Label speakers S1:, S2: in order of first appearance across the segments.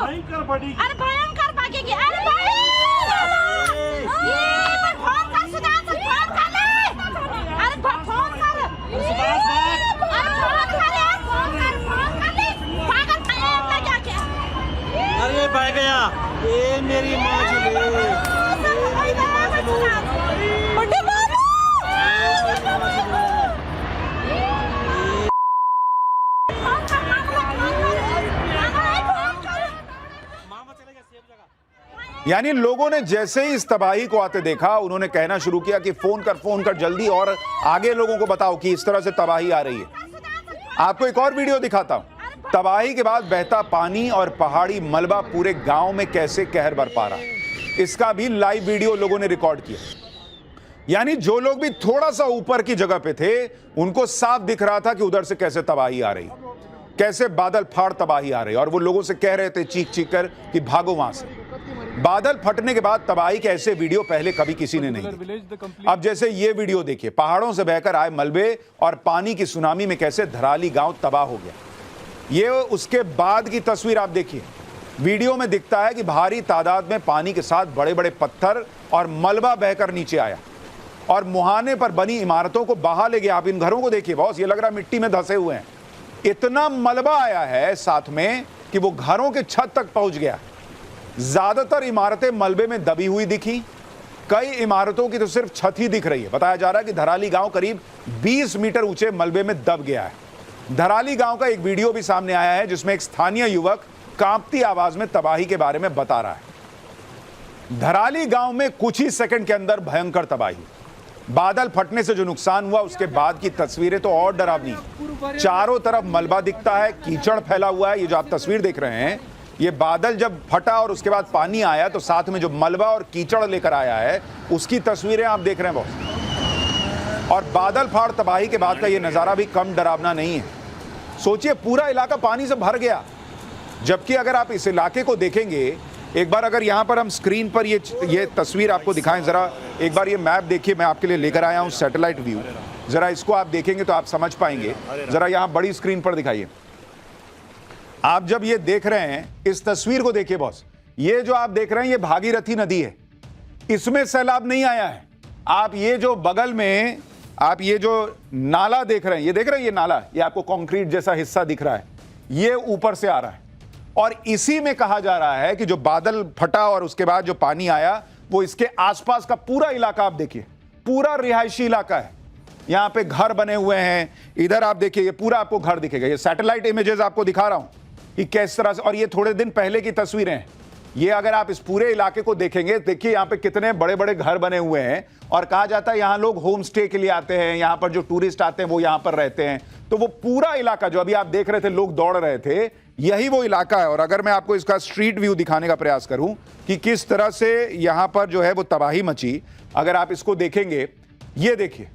S1: भयंकर बड़ी।
S2: अरे भयंकर भागेगी। अरे भाई ये फोन कर सुजान से फोन कर ले। अरे फोन कर।
S1: सुभाष भाग।
S2: अरे फोन कर यार, फोन कर ले। पागल है क्या क्या?
S1: अरे भाग गया। ये मेरी माँ चले।
S2: बड़े बाबू।
S3: यानी लोगों ने जैसे ही इस तबाही को आते देखा, उन्होंने कहना शुरू किया कि फोन कर जल्दी, और आगे लोगों को बताओ कि इस तरह से तबाही आ रही है। आपको एक और वीडियो दिखाता हूं, तबाही के बाद बहता पानी और पहाड़ी मलबा पूरे गांव में कैसे कहर बरपा रहा। इसका भी लाइव वीडियो लोगों ने रिकॉर्ड किया। यानी जो लोग भी थोड़ा सा ऊपर की जगह पे थे, उनको साफ दिख रहा था कि उधर से कैसे तबाही आ रही, कैसे बादल फाड़ तबाही आ रही, और वो लोगों से कह रहे थे चीख चीख कर कि भागो वहां से। बादल फटने के बाद तबाही के ऐसे वीडियो पहले कभी किसी ने नहीं देखे। अब जैसे ये वीडियो देखिए, पहाड़ों से बहकर आए मलबे और पानी की सुनामी में कैसे धराली गांव तबाह हो गया। ये उसके बाद की तस्वीर आप देखिए। वीडियो में दिखता है कि भारी तादाद में पानी के साथ बड़े बड़े पत्थर और मलबा बहकर नीचे आया और मुहाने पर बनी इमारतों को बहा ले गया। आप इन घरों को देखिए बॉस, ये लग रहा मिट्टी में धंसे हुए हैं। इतना मलबा आया है साथ में कि वो घरों के छत तक पहुंच गया। ज्यादातर इमारतें मलबे में दबी हुई दिखी, कई इमारतों की तो सिर्फ छत ही दिख रही है। बताया जा रहा है कि धराली गांव करीब 20 मीटर ऊंचे मलबे में दब गया है। धराली गांव का एक वीडियो भी सामने आया है जिसमें एक स्थानीय युवक कांपती आवाज में तबाही के बारे में बता रहा है। धराली गांव में कुछ ही सेकंड के अंदर भयंकर तबाही। बादल फटने से जो नुकसान हुआ उसके बाद की तस्वीरें तो और डरावनी। चारों तरफ मलबा दिखता है, कीचड़ फैला हुआ है। ये जो आप तस्वीर देख रहे हैं, ये बादल जब फटा और उसके बाद पानी आया तो साथ में जो मलबा और कीचड़ लेकर आया है उसकी तस्वीरें आप देख रहे हैं बॉस। और बादल फाड़ तबाही के बाद का ये नजारा भी कम डरावना नहीं है। सोचिए पूरा इलाका पानी से भर गया, जबकि अगर आप इस इलाके को देखेंगे, एक बार अगर यहां पर हम स्क्रीन पर ये तस्वीर आपको दिखाएं, जरा एक बार ये मैप देखिए, मैं आपके लिए लेकर आया हूं सैटेलाइट व्यू। जरा इसको आप देखेंगे तो आप समझ पाएंगे। जरा यहां बड़ी स्क्रीन पर दिखाइए। आप जब ये देख रहे हैं, इस तस्वीर को देखिए बॉस, ये जो आप देख रहे हैं ये भागीरथी नदी है, इसमें सैलाब नहीं आया है। आप ये जो बगल में आप ये जो नाला देख रहे हैं, ये देख रहे हैं, ये नाला, ये आपको कंक्रीट जैसा हिस्सा दिख रहा है, ये ऊपर से आ रहा है। और इसी में कहा जा रहा है कि जो बादल फटा और उसके बाद जो पानी आया, वो इसके आसपास का पूरा इलाका आप देखिए, पूरा रिहायशी इलाका है। यहां पे घर बने हुए हैं, इधर आप देखिए, ये पूरा आपको घर दिखेगा। ये सैटेलाइट इमेजेस आपको दिखा रहा हूं कि किस तरह से, और ये थोड़े दिन पहले की तस्वीरें हैं। ये अगर आप इस पूरे इलाके को देखेंगे, देखिए यहां पे कितने बड़े बड़े घर बने हुए हैं। और कहा जाता है यहां लोग होम स्टे के लिए आते हैं, यहां पर जो टूरिस्ट आते हैं वो यहां पर रहते हैं। तो वो पूरा इलाका जो अभी आप देख रहे थे, लोग दौड़ रहे थे, यही वो इलाका है। और अगर मैं आपको इसका स्ट्रीट व्यू दिखाने का प्रयास करूं कि किस तरह से यहां पर जो है वो तबाही मची, अगर आप इसको देखेंगे, ये देखिए,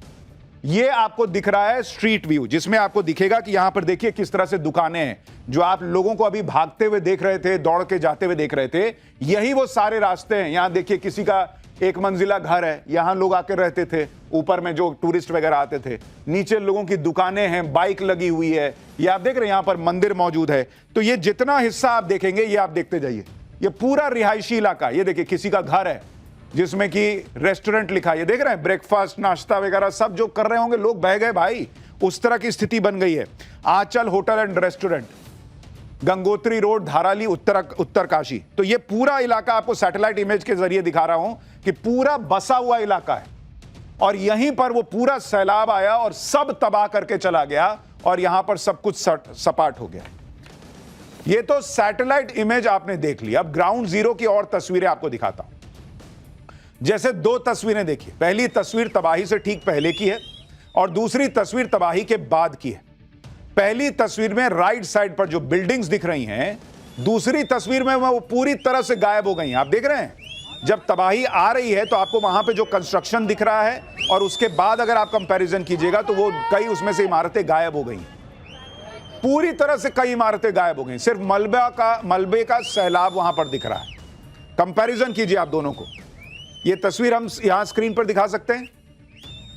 S3: ये आपको दिख रहा है स्ट्रीट व्यू, जिसमें आपको दिखेगा कि यहां पर देखिए किस तरह से दुकानें हैं। जो आप लोगों को अभी भागते हुए देख रहे थे, दौड़ के जाते हुए देख रहे थे, यही वो सारे रास्ते हैं। यहां देखिए किसी का एक मंजिला घर है, यहां लोग आकर रहते थे, ऊपर में जो टूरिस्ट वगैरह आते थे। नीचे लोगों की दुकानें हैं, बाइक लगी हुई है, ये आप देख रहे हैं, यहां पर मंदिर मौजूद है। तो ये जितना हिस्सा आप देखेंगे, ये आप देखते जाइए, ये पूरा रिहायशी इलाका। ये देखिए किसी का घर है जिसमें कि रेस्टोरेंट लिखा है, ये देख रहे हैं, ब्रेकफास्ट नाश्ता वगैरह सब जो कर रहे होंगे, लोग बह गए भाई, उस तरह की स्थिति बन गई है। Anchal hotel and restaurant, Gangotri road, Dharali, Uttarkashi. तो ये पूरा इलाका आपको सैटेलाइट इमेज के जरिए दिखा रहा हूं कि पूरा बसा हुआ इलाका है। और यहीं पर वो पूरा सैलाब आया और सब तबाह करके चला गया, और यहां पर सब कुछ सपाट हो गया। ये तो सैटेलाइट इमेज आपने देख ली। अब ग्राउंड जीरो की और तस्वीरें आपको दिखाता हूं। जैसे दो तस्वीरें देखिए, पहली तस्वीर तबाही से ठीक पहले की है और दूसरी तस्वीर तबाही के बाद की है। पहली तस्वीर में राइट साइड पर जो बिल्डिंग्स दिख रही हैं, दूसरी तस्वीर में वो पूरी तरह से गायब हो गई हैं। आप देख रहे हैं, जब तबाही आ रही है तो आपको वहां पे जो कंस्ट्रक्शन दिख रहा है, और उसके बाद अगर आप कंपैरिजन कीजिएगा तो वो कई उसमें से इमारतें गायब हो गई, पूरी तरह से कई इमारतें गायब हो गई। सिर्फ मलबे का सैलाब वहां पर दिख रहा है। कंपैरिजन कीजिए आप दोनों को। ये तस्वीर हम यहां स्क्रीन पर दिखा सकते हैं।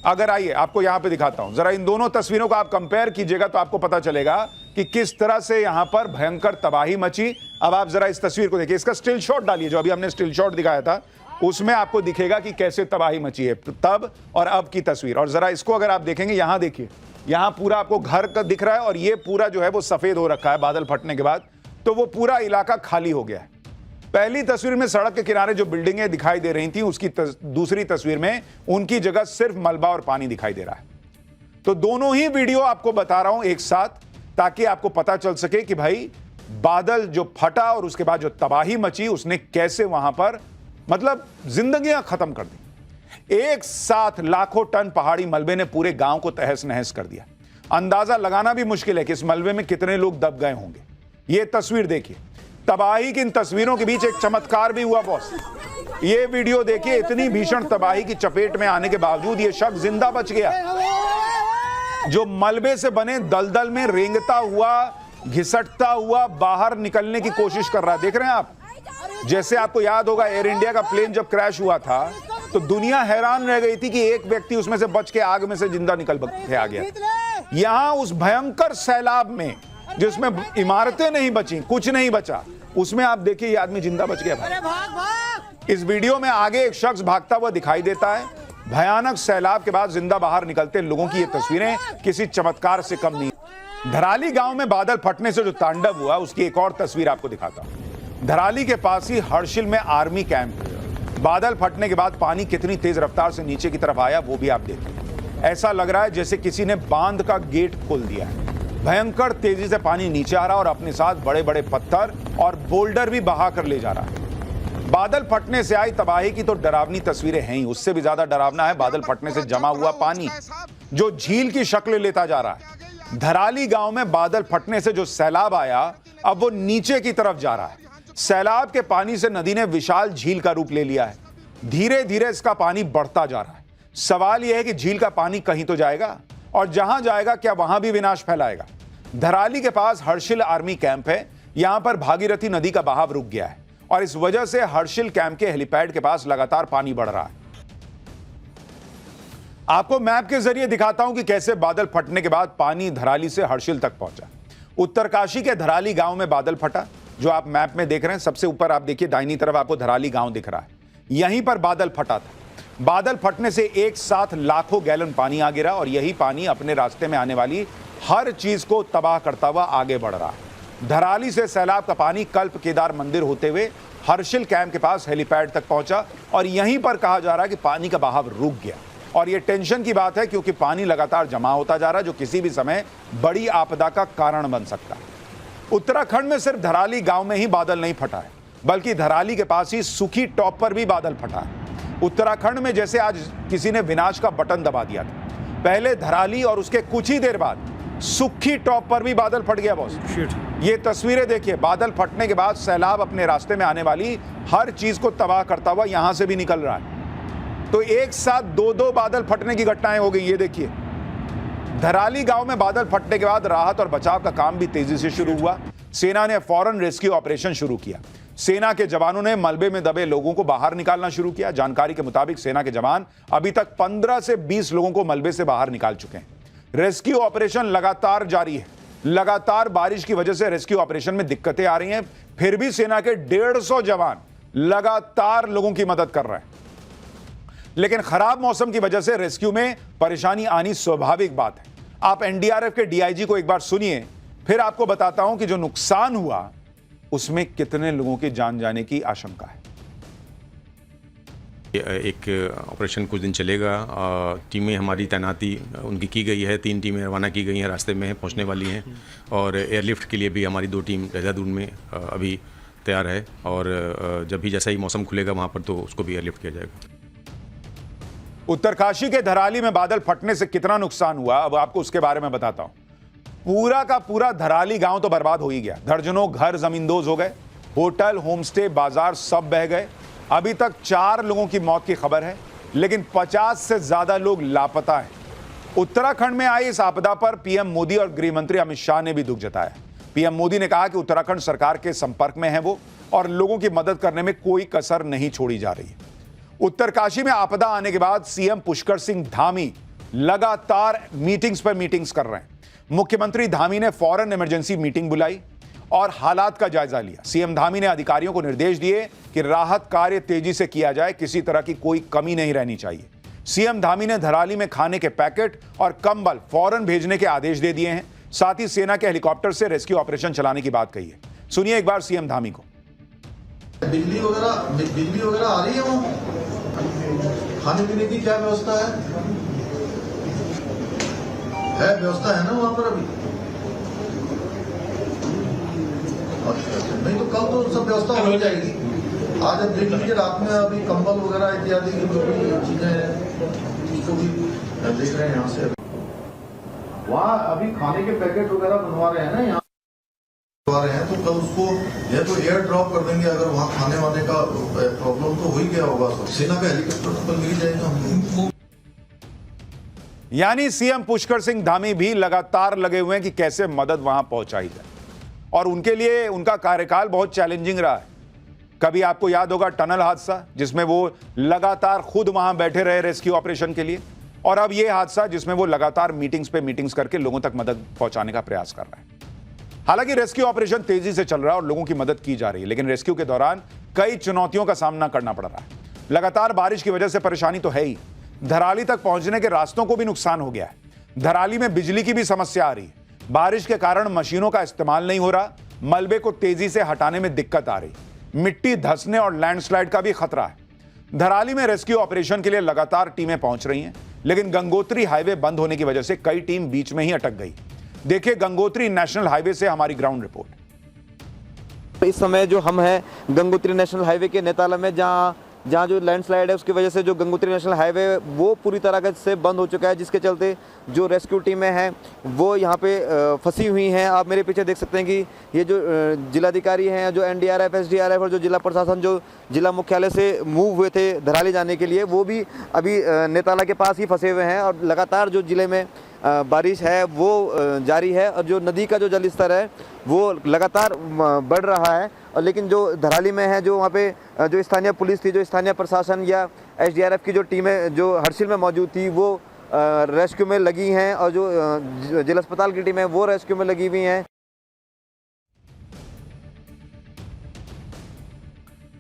S3: अगर आइए आपको यहां पे दिखाता हूं, जरा इन दोनों तस्वीरों को आप कंपेयर कीजिएगा तो आपको पता चलेगा कि किस तरह से यहां पर भयंकर तबाही मची। अब आप जरा इस तस्वीर को देखिए, इसका स्टिल शॉट डालिए, जो अभी हमने स्टिल शॉट दिखाया था उसमें आपको दिखेगा कि कैसे तबाही मची है तब और अब की तस्वीर। और जरा इसको अगर आप देखेंगे, यहां देखिए, यहां पूरा आपको घर का दिख रहा है और ये पूरा जो है वो सफेद हो रखा है बादल फटने के बाद, तो वो पूरा इलाका खाली हो गया है। पहली तस्वीर में सड़क के किनारे जो बिल्डिंगें दिखाई दे रही थी, उसकी दूसरी तस्वीर में उनकी जगह सिर्फ मलबा और पानी दिखाई दे रहा है। तो दोनों ही वीडियो आपको बता रहा हूं एक साथ, ताकि आपको पता चल सके कि भाई बादल जो फटा और उसके बाद जो तबाही मची उसने कैसे वहां पर मतलब जिंदगियां खत्म कर दी। एक साथ लाखों टन पहाड़ी मलबे ने पूरे गांव को तहस नहस कर दिया। अंदाजा लगाना भी मुश्किल है कि इस मलबे में कितने लोग दब गए होंगे। यह तस्वीर देखिए, तबाही की इन तस्वीरों के बीच एक चमत्कार भी हुआ बॉस। ये वीडियो देखिए, इतनी भीषण तबाही की चपेट में आने के बावजूद यह शख्स जिंदा बच गया, जो मलबे से बने दलदल में रेंगता हुआ, घिसटता हुआ बाहर निकलने की कोशिश कर रहा है। देख रहे हैं आप, जैसे आपको याद होगा एयर इंडिया का प्लेन जब क्रैश हुआ था तो दुनिया हैरान रह गई थी कि एक व्यक्ति उसमें से बच के आग में से जिंदा निकल के आ गया। यहां उस भयंकर सैलाब में जिसमें इमारतें नहीं बची, कुछ नहीं बचा, उसमें आप देखिए ये आदमी जिंदा बच गया। इस वीडियो में आगे एक शख्स भागता हुआ दिखाई देता है। भयानक सैलाब के बाद जिंदा बाहर निकलते लोगों की ये तस्वीरें किसी चमत्कार से कम नहीं। धराली गांव में बादल फटने से जो तांडव हुआ उसकी एक और तस्वीर आपको दिखाता हूं। धराली के पास ही हर्षिल में आर्मी कैंप, बादल फटने के बाद पानी कितनी तेज रफ्तार से नीचे की तरफ आया वो भी आप देखिए। ऐसा लग रहा है जैसे किसी ने बांध का गेट खोल दिया है। भयंकर तेजी से पानी नीचे आ रहा और अपने साथ बड़े बड़े पत्थर और बोल्डर भी बहा कर ले जा रहा है। बादल फटने से आई तबाही की तो डरावनी तस्वीरें हैं ही, उससे भी ज्यादा डरावना है बादल फटने से जमा हुआ पानी जो झील की शक्ल लेता जा रहा है। धराली गांव में बादल फटने से जो सैलाब आया अब वो नीचे की तरफ जा रहा है। सैलाब के पानी से नदी ने विशाल झील का रूप ले लिया है। धीरे धीरे इसका पानी बढ़ता जा रहा है। सवाल यह है कि झील का पानी कहीं तो जाएगा, और जहां जाएगा क्या वहां भी विनाश फैलाएगा। धराली के पास हर्षिल आर्मी कैंप है। यहां पर भागीरथी नदी का बहाव रुक गया है और इस वजह से हर्षिल कैंप के हेलीपैड के पास लगातार पानी बढ़ रहा है। आपको मैप के जरिए दिखाता हूं कि कैसे बादल फटने के बाद पानी धराली से हर्षिल तक पहुंचा। उत्तरकाशी के धराली गांव में बादल फटा, जो आप मैप में देख रहे हैं। सबसे ऊपर आप देखिए, दाहिनी तरफ आपको धराली गांव दिख रहा है। यहीं पर बादल फटा था। बादल फटने से एक साथ लाखों गैलन पानी आ गिरा और यही पानी अपने रास्ते में आने वाली हर चीज को तबाह करता हुआ आगे बढ़ रहा है। धराली से सैलाब का पानी कल्प केदार मंदिर होते हुए हर्षिल कैंप के पास हेलीपैड तक पहुंचा और यहीं पर कहा जा रहा है कि पानी का बहाव रुक गया। और यह टेंशन की बात है क्योंकि पानी लगातार जमा होता जा रहा है, जो किसी भी समय बड़ी आपदा का कारण बन सकता है। उत्तराखंड में सिर्फ धराली गांव में ही बादल नहीं फटा है, बल्कि धराली के पास ही सुखी टॉप पर भी बादल फटा है। उत्तराखंड में जैसे आज किसी ने विनाश का बटन दबा दिया था। पहले धराली और उसके कुछ ही देर बाद सुखी टॉप पर भी बादल फट गया बॉस। ये तस्वीरें देखिए, बादल फटने के बाद सैलाब अपने रास्ते में आने वाली हर चीज को तबाह करता हुआ यहां से भी निकल रहा है। तो एक साथ दो बादल फटने की घटनाएं हो गई। ये देखिए, धराली गांव में बादल फटने के बाद राहत और बचाव का काम भी तेजी से शुरू हुआ। सेना ने फौरन रेस्क्यू ऑपरेशन शुरू किया। सेना के जवानों ने मलबे में दबे लोगों को बाहर निकालना शुरू किया। जानकारी के मुताबिक सेना के जवान अभी तक 15 से 20 लोगों को मलबे से बाहर निकाल चुके हैं। रेस्क्यू ऑपरेशन लगातार जारी है। लगातार बारिश की वजह से रेस्क्यू ऑपरेशन में दिक्कतें आ रही हैं, फिर भी सेना के 150 जवान लगातार लोगों की मदद कर रहे हैं। लेकिन खराब मौसम की वजह से रेस्क्यू में परेशानी आनी स्वाभाविक बात है। आप एनडीआरएफ के डीआईजी को एक बार सुनिए, फिर आपको बताता हूं कि जो नुकसान हुआ उसमें कितने लोगों की जान जाने की आशंका है।
S4: एक ऑपरेशन कुछ दिन चलेगा। टीमें हमारी तैनाती उनकी की गई है। 3 टीमें रवाना की गई हैं, रास्ते में पहुंचने वाली हैं। और एयरलिफ्ट के लिए भी हमारी 2 टीम देहरादून में अभी तैयार है। और जब भी जैसा ही मौसम खुलेगा वहां पर तो उसको भी एयरलिफ्ट किया जाएगा।
S3: उत्तरकाशी के धराली में बादल फटने से कितना नुकसान हुआ अब आपको उसके बारे में बताता हूं। पूरा का पूरा धराली गांव तो बर्बाद हो ही गया। दर्जनों घर जमींदोज हो गए। होटल, होमस्टे, बाजार सब बह गए। अभी तक 4 लोगों की मौत की खबर है, लेकिन 50 से ज्यादा लोग लापता हैं। उत्तराखंड में आई इस आपदा पर पीएम मोदी और गृह मंत्री अमित शाह ने भी दुख जताया। पीएम मोदी ने कहा कि उत्तराखंड सरकार के संपर्क में है वो, और लोगों की मदद करने में कोई कसर नहीं छोड़ी जा रही है। उत्तरकाशी में आपदा आने के बाद सीएम पुष्कर सिंह धामी लगातार मीटिंग्स पर मीटिंग्स कर रहे हैं। मुख्यमंत्री धामी ने फौरन इमरजेंसी मीटिंग बुलाई और हालात का जायजा लिया। सीएम धामी ने अधिकारियों को निर्देश दिए कि राहत कार्य तेजी से किया जाए, किसी तरह की कोई कमी नहीं रहनी चाहिए। सीएम धामी ने धराली में खाने के पैकेट और कंबल फौरन भेजने के आदेश दे दिए हैं। साथ ही सेना के हेलीकॉप्टर से रेस्क्यू ऑपरेशन चलाने की बात कही है। सुनिए एक बार सीएम धामी को।
S5: बिजली वगैरह आ रही है वहाँ? खाने पीने की क्या व्यवस्था है व्यवस्था है ना वहाँ पर अभी? अच्छा, नहीं तो कल तो सब व्यवस्था हो जाएगी। आज अब देख लीजिए रात में अभी कंबल वगैरह इत्यादि की जो भी चीजें हैं उसको भी देख रहे हैं यहाँ से। वहाँ अभी खाने के पैकेट वगैरह बनवा रहे हैं ना यहाँ रहे हैं, तो कल उसको या तो एयर ड्रॉप कर देंगे। अगर वहाँ खाने वाने का प्रॉब्लम तो हो ही गया होगा तो सेना का हेलीकॉप्टर तो कल मिल जाएगा हमको।
S3: यानी सीएम पुष्कर सिंह धामी भी लगातार लगे हुए हैं कि कैसे मदद वहां पहुंचाई जाए, और उनके लिए उनका कार्यकाल बहुत चैलेंजिंग रहा है। कभी आपको याद होगा टनल हादसा, जिसमें वो लगातार खुद वहां बैठे रहे रेस्क्यू ऑपरेशन के लिए, और अब ये हादसा जिसमें वो लगातार मीटिंग्स पे मीटिंग्स करके लोगों तक मदद पहुंचाने का प्रयास कर रहे हैं। हालांकि रेस्क्यू ऑपरेशन तेजी से चल रहा है और लोगों की मदद की जा रही है, लेकिन रेस्क्यू के दौरान कई चुनौतियों का सामना करना पड़ रहा है। लगातार बारिश की वजह से परेशानी तो है ही, धराली तक पहुंचने के रास्तों को भी नुकसान हो गया है। धराली में बिजली की भी समस्या आ रही है। बारिश के कारण मशीनों का इस्तेमाल नहीं हो रहा, मलबे को तेजी से हटाने में दिक्कत आ रही, मिट्टी धंसने और लैंडस्लाइड का भी खतरा है। धराली में रेस्क्यू ऑपरेशन के लिए लगातार टीमें पहुंच रही हैं, लेकिन गंगोत्री हाईवे बंद होने की वजह से कई टीम बीच में ही अटक गई। देखिए गंगोत्री नेशनल हाईवे से हमारी ग्राउंड रिपोर्ट।
S6: इस समय जो हम हैं गंगोत्री नेशनल हाईवे के नेताला में, जहाँ जो लैंडस्लाइड है उसकी वजह से जो गंगोत्री नेशनल हाईवे वो पूरी तरह से बंद हो चुका है, जिसके चलते जो रेस्क्यू टीमें हैं वो यहाँ पे फंसी हुई हैं। आप मेरे पीछे देख सकते हैं कि ये जो जिलाधिकारी हैं, जो एनडीआरएफ, एसडीआरएफ और जो जिला प्रशासन जो जिला मुख्यालय से मूव हुए थे धराली जाने के लिए, वो भी अभी नेताला के पास ही फंसे हुए हैं। और लगातार जो जिले में बारिश है वो जारी है और जो नदी का जो जल स्तर है वो लगातार बढ़ रहा है। और लेकिन जो धराली में है, जो वहाँ पे जो स्थानीय पुलिस थी, जो स्थानीय प्रशासन या एसडीआरएफ की जो टीमें जो हर्षिल में मौजूद थी वो रेस्क्यू में लगी हैं, और जो जिला अस्पताल की टीम है वो रेस्क्यू में लगी हुई हैं।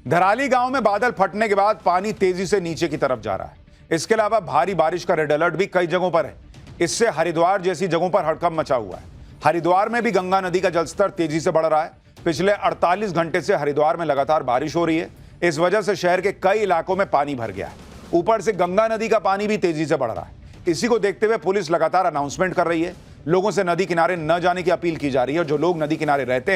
S3: धराली गांव में बादल फटने के बाद पानी तेजी से नीचे की तरफ जा रहा है। इसके अलावा भारी बारिश का रेड अलर्ट भी कई जगहों पर है। इससे हरिद्वार जैसी जगहों पर हड़कंप मचा हुआ है। हरिद्वार में भी गंगा नदी का जलस्तर तेजी से बढ़ रहा है। पिछले 48 घंटे से हरिद्वार में लगातार बारिश हो रही है। इस वजह से शहर के कई इलाकों में पानी भर गया है। ऊपर से गंगा नदी का पानी भी तेजी से बढ़ रहा है। इसी को देखते हुए पुलिस लगातार अनाउंसमेंट कर रही है। लोगों से नदी किनारे न जाने की अपील की जा रही है, और जो लोग नदी किनारे रहते हैं